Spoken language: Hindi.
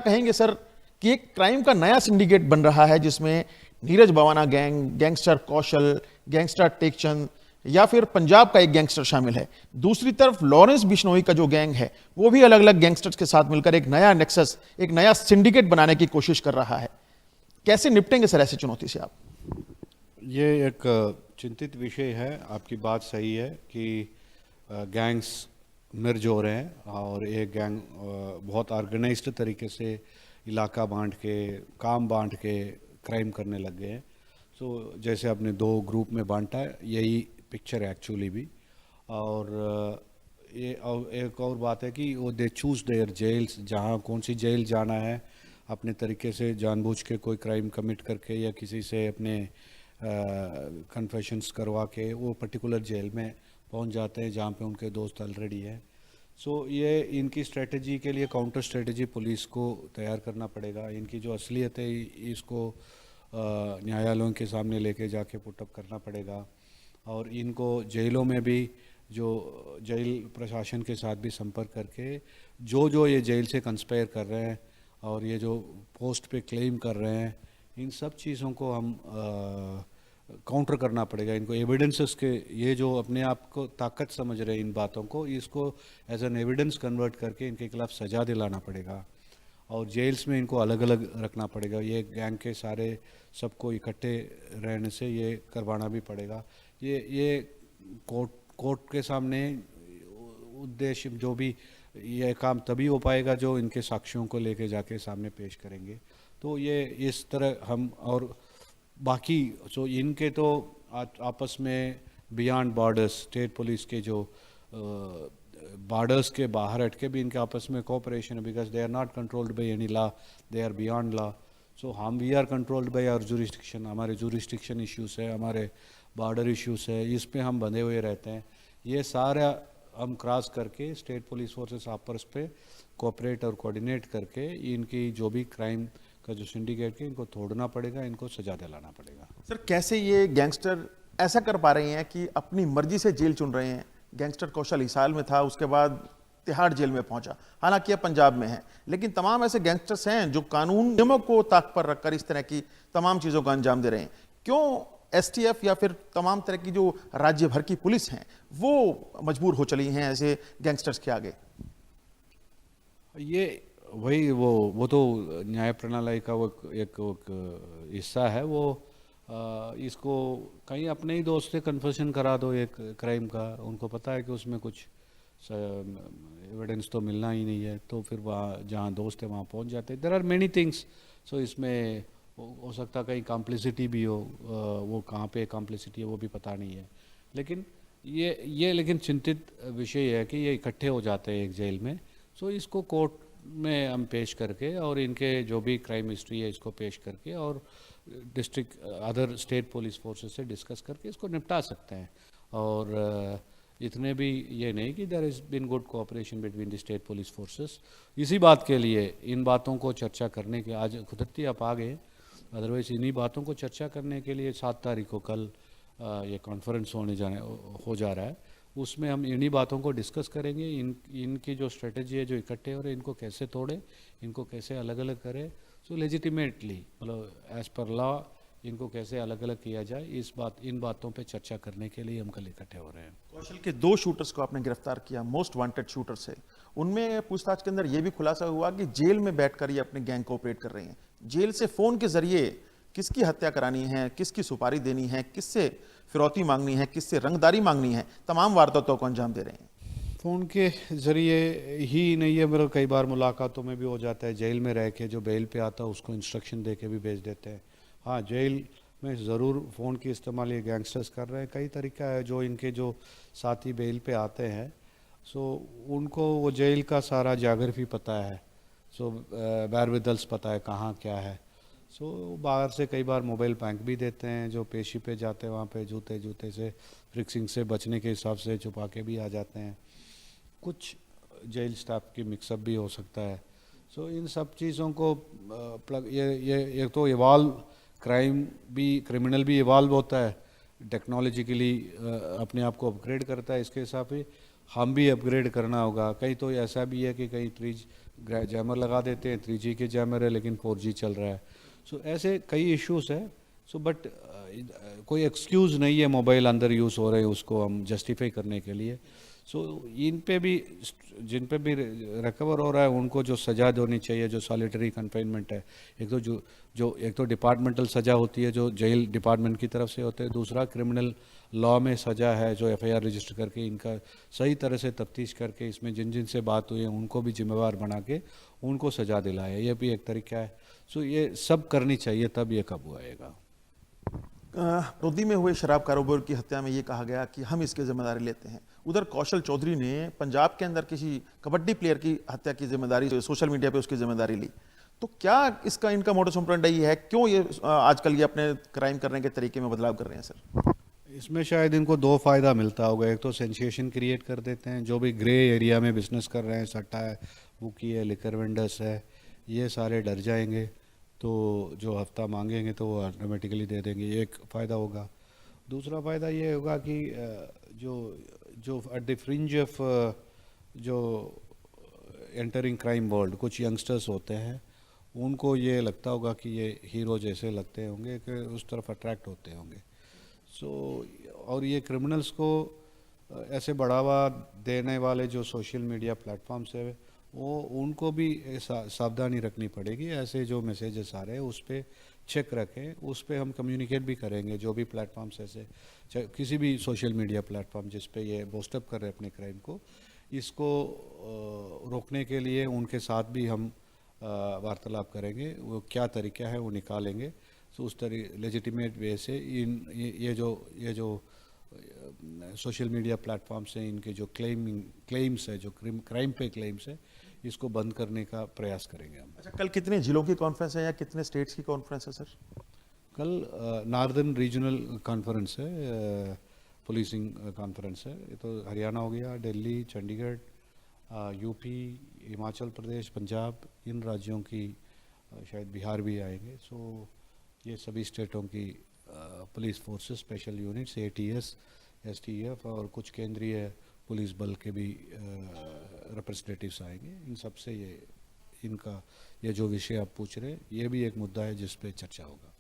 कहेंगे सर कि एक क्राइम का नया सिंडिकेट बन रहा है जिसमें नीरज बवाना गैंग, गैंगस्टर कौशल, गैंगस्टर टेकचंद या फिर पंजाब का एक गैंगस्टर शामिल है। दूसरी तरफ लॉरेंस बिश्नोई का जो गैंग है वो भी अलग अलग गैंगस्टर्स के साथ मिलकर एक नया नेक्सस, एक नया सिंडिकेट बनाने की कोशिश कर रहा है। कैसे निपटेंगे सर ऐसी चुनौती से आप? ये एक चिंतित विषय है। आपकी बात सही है कि गैंग्स मर्ज हो रहे हैं और एक गैंग बहुत ऑर्गेनाइज्ड तरीके से इलाका बांट के, काम बांट के क्राइम करने लग गए हैं। सो जैसे आपने दो ग्रुप में बांटा है, यही पिक्चर है एक्चुअली भी। और ये एक और बात है कि वो दे चूज देयर जेल्स, जहाँ कौन सी जेल जाना है, अपने तरीके से जानबूझ के कोई क्राइम कमिट करके या किसी से अपने कन्फेशंस करवा के वो पर्टिकुलर जेल में पहुंच जाते हैं जहाँ पे उनके दोस्त ऑलरेडी है। सो ये इनकी स्ट्रेटजी के लिए काउंटर स्ट्रेटजी पुलिस को तैयार करना पड़ेगा। इनकी जो असलियत है इसको न्यायालयों के सामने लेके जाके पुटअप करना पड़ेगा। और इनको जेलों में भी जो जेल प्रशासन के साथ भी संपर्क करके जो ये जेल से कंस्पायर कर रहे हैं और ये जो पोस्ट पे क्लेम कर रहे हैं, इन सब चीज़ों को हम काउंटर करना पड़ेगा। इनको एविडेंसेस के, ये जो अपने आप को ताकत समझ रहे हैं इन बातों को, इसको एज एन एविडेंस कन्वर्ट करके इनके खिलाफ सजा दिलाना पड़ेगा। और जेल्स में इनको अलग अलग रखना पड़ेगा। ये गैंग के सारे सबको इकट्ठे रहने से ये करवाना भी पड़ेगा। ये कोर्ट के सामने उद्देश्य जो भी, ये काम तभी हो पाएगा जो इनके साक्ष्यों को लेके जाके सामने पेश करेंगे। तो ये इस तरह हम, और बाकी जो इनके तो आपस में बियॉन्ड बॉर्डर्स, स्टेट पुलिस के जो बॉर्डर्स के बाहर हटके भी इनके आपस में कोऑपरेशन है, because they are not controlled by any law, they are beyond law. So हम we are controlled by our jurisdiction, हमारे जुरिस्डिक्शन इश्यूज है, हमारे बॉर्डर इश्यूज है, इस पे हम बंधे हुए रहते हैं। ये सारा हम क्रॉस करके स्टेट पुलिस फोर्सेस आपस पे कोऑपरेट और कोऑर्डिनेट करके इनकी जो भी क्राइम का जो सिंडिकेट है, इनको तोड़ना पड़ेगा, इनको सजा दिलाना पड़ेगा। सर कैसे ये गैंगस्टर ऐसा कर पा रहे हैं कि अपनी मर्जी से जेल चुन रहे हैं? गैंगस्टर कौशल हिसार में था, उसके बाद तिहाड़ जेल में पहुंचा, हालांकि यह पंजाब में है, लेकिन तमाम ऐसे गैंगस्टर्स हैं जो कानून नियमों को ताक पर रखकर इस तरह की तमाम चीजों को अंजाम दे रहे हैं। क्यों एसटीएफ या फिर तमाम तरह की जो राज्य भर की पुलिस हैं वो मजबूर हो चली हैं ऐसे गैंगस्टर्स के आगे? ये वही वो तो न्याय प्रणाली का वो एक हिस्सा है। वो इसको कहीं अपने ही दोस्त से कन्फेशन करा दो एक क्राइम का, उनको पता है कि उसमें कुछ एविडेंस तो मिलना ही नहीं है, तो फिर वहाँ जहाँ दोस्त है वहाँ पहुँच जाते हैं। There are many things. So इसमें हो सकता कहीं कॉम्प्लिसिटी भी हो, वो कहाँ पे कॉम्प्लिसिटी है वो भी पता नहीं है। लेकिन ये लेकिन चिंतित विषय है कि ये इकट्ठे हो जाते हैं एक जेल में। सो इसको कोर्ट में हम पेश करके और इनके जो भी क्राइम हिस्ट्री है इसको पेश करके और district other state police forces से डिस्कस करके इसको निपटा सकते हैं। और इतने भी ये नहीं कि there is been good cooperation between the state police forces. इसी बात के लिए इन बातों को चर्चा करने के आज खुदरती आप आ गए, अदरवाइज इन्हीं बातों को चर्चा करने के लिए 7 तारीख को कल ये कॉन्फ्रेंस हो जा रहा है। उसमें हम इन्हीं बातों को डिस्कस करेंगे। इनकी जो स्ट्रेटजी है, जो इकट्ठे हो रहे हैं, इनको कैसे तोड़ें, इनको कैसे अलग अलग करें। सो लेजिटिमेटली, मतलब एज पर लॉ इनको कैसे अलग अलग किया जाए, इन बातों पे चर्चा करने के लिए हम कल इकट्ठे हो रहे हैं। कौशल के 2 शूटर्स को आपने गिरफ्तार किया, मोस्ट वांटेड शूटर से। उनमें पूछताछ के अंदर यह भी खुलासा हुआ कि जेल में बैठकर ये अपने गैंग को ऑपरेट कर रहे हैं। जेल से फोन के जरिए किसकी हत्या करानी है, किसकी सुपारी देनी है, किससे फिरौती मांगनी है, किससे रंगदारी मांगनी है, तमाम वारदातों को अंजाम दे रहे हैं। फ़ोन के ज़रिए ही नहीं है, मतलब कई बार मुलाकातों में भी हो जाता है। जेल में रह के जो बेल पे आता है उसको इंस्ट्रक्शन दे के भी भेज देते हैं। हाँ, जेल में ज़रूर फ़ोन की इस्तेमाल ये गैंगस्टर्स कर रहे हैं। कई तरीका है जो इनके जो साथी बेल पे आते हैं, सो उनको वो जेल का सारा ज्योग्राफी पता है, सो बैरविदल्स पता है कहाँ क्या है। सो बाहर से कई बार मोबाइल बैंक भी देते हैं, जो पेशी पे जाते हैं वहाँ पे जूते से फ्रिक्सिंग से बचने के हिसाब से छुपा के भी आ जाते हैं। कुछ जेल स्टाफ की मिक्सअप भी हो सकता है। सो इन सब चीज़ों को ये तो इवॉल्व, क्रिमिनल भी इवॉल्व होता है टेक्नोलॉजिकली, अपने आप को अपग्रेड करता है इसके हिसाब से। हम भी अपग्रेड करना होगा। कहीं तो ऐसा भी है कि कहीं 3G जैमर लगा देते हैं, 3G के जैमर है लेकिन 4G चल रहा है। सो ऐसे कई इश्यूज है। सो बट कोई एक्सक्यूज़ नहीं है मोबाइल अंदर यूज़ हो रहे हैं उसको हम जस्टिफाई करने के लिए। सो इन पे भी, जिन पे भी रिकवर हो रहा है उनको जो सज़ा देनी चाहिए, जो सॉलिटरी कन्फाइनमेंट है, एक तो जो एक तो डिपार्टमेंटल सज़ा होती है जो जेल डिपार्टमेंट की तरफ से होते हैं, दूसरा क्रिमिनल लॉ में सज़ा है जो FIR रजिस्टर करके इनका सही तरह से तफ्तीश करके इसमें जिन जिन से बात हुई है उनको भी जिम्मेवार बना के उनको सज़ा दिलाए, ये भी एक तरीका है। सो ये सब करनी चाहिए तब ये काबू आएगा। रोदी में हुए शराब कारोबार की हत्या में ये कहा गया कि हम इसकी जिम्मेदारी लेते हैं। उधर कौशल चौधरी ने पंजाब के अंदर किसी कबड्डी प्लेयर की हत्या की जिम्मेदारी सोशल मीडिया पे उसकी जिम्मेदारी ली। तो क्या इसका इनका मोडस ऑपरेंडी है? क्यों ये आजकल ये अपने क्राइम करने के तरीके में बदलाव कर रहे हैं सर? इसमें शायद इनको दो फ़ायदा मिलता होगा। एक तो सेंसेशन क्रिएट कर देते हैं, जो भी ग्रे एरिया में बिजनेस कर रहे हैं, सट्टा है, बुकी है, लिकर वेंडर्स है, ये सारे डर जाएंगे तो जो हफ्ता मांगेंगे तो वो ऑटोमेटिकली दे देंगे, ये एक फ़ायदा होगा। दूसरा फ़ायदा ये होगा कि जो जो एट द फ्रिंज ऑफ जो एंटरिंग क्राइम वर्ल्ड कुछ यंगस्टर्स होते हैं, उनको ये लगता होगा कि ये हीरो जैसे लगते होंगे कि उस तरफ अट्रैक्ट होते होंगे। सो और ये क्रिमिनल्स को ऐसे बढ़ावा देने वाले जो सोशल मीडिया प्लेटफॉर्म्स है वो उनको भी सावधानी रखनी पड़ेगी। ऐसे जो मैसेजेस आ रहे हैं उस पर चेक रखें, उस पर हम कम्युनिकेट भी करेंगे। जो भी प्लेटफॉर्म्स ऐसे, चाहे किसी भी सोशल मीडिया प्लेटफॉर्म जिस पे ये बोस्टअप कर रहे हैं अपने क्राइम को, इसको रोकने के लिए उनके साथ भी हम वार्तालाप करेंगे, वो क्या तरीका है वो निकालेंगे। तो उस तरह लेजिटिमेट वे से ये जो सोशल मीडिया प्लेटफॉर्म्स हैं, इनके जो क्लेम्स है, जो क्राइम पे क्लेम्स है, इसको बंद करने का प्रयास करेंगे हम। अच्छा, कल कितने जिलों की कॉन्फ्रेंस है या कितने स्टेट्स की कॉन्फ्रेंस है सर? कल नॉर्दर्न रीजनल कॉन्फ्रेंस है, पुलिसिंग कॉन्फ्रेंस है। ये तो हरियाणा हो गया, दिल्ली, चंडीगढ़, यूपी, हिमाचल प्रदेश, पंजाब, इन राज्यों की, शायद बिहार भी आएंगे। सो ये सभी स्टेटों की police forces, special units, ATS, STF और कुछ केंद्रीय पुलिस बल के भी रिप्रेजेंटेटिव्स आएंगे। इन सब से ये जो विषय आप पूछ रहे हैं, ये भी एक मुद्दा है जिस पे चर्चा होगा।